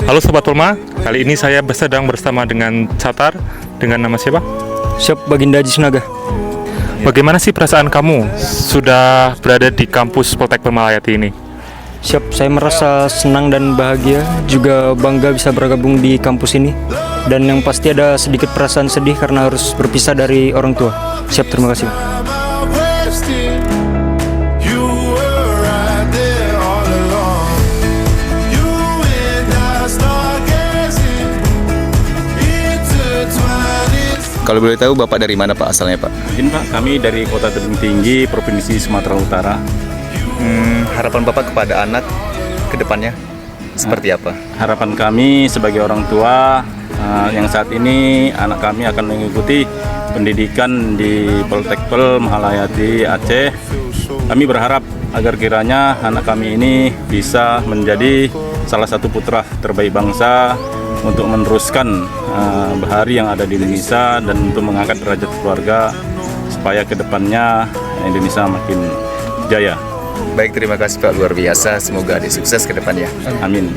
Halo Sobat Ulma, kali ini saya sedang bersama dengan Catar. Dengan nama siapa? Siap, Baginda Haji Sunaga. Bagaimana sih perasaan kamu sudah berada di kampus Poltek Permalayati ini? Siap, saya merasa senang dan bahagia, juga bangga bisa bergabung di kampus ini. Dan yang pasti ada sedikit perasaan sedih karena harus berpisah dari orang tua. Siap, terima kasih. Kalau boleh tahu Bapak dari mana Pak asalnya Pak? Izin Pak, kami dari Kota Tebing Tinggi, Provinsi Sumatera Utara. Harapan Bapak kepada anak ke depannya seperti apa? Harapan kami sebagai orang tua yang saat ini anak kami akan mengikuti pendidikan di Poltekpel Mahalayati Aceh. Kami berharap agar kiranya anak kami ini bisa menjadi salah satu putra terbaik bangsa untuk meneruskan bahari yang ada di Indonesia dan untuk mengangkat derajat keluarga supaya kedepannya Indonesia makin jaya. Baik, terima kasih Pak, luar biasa. Semoga adik sukses ke depannya. Amin.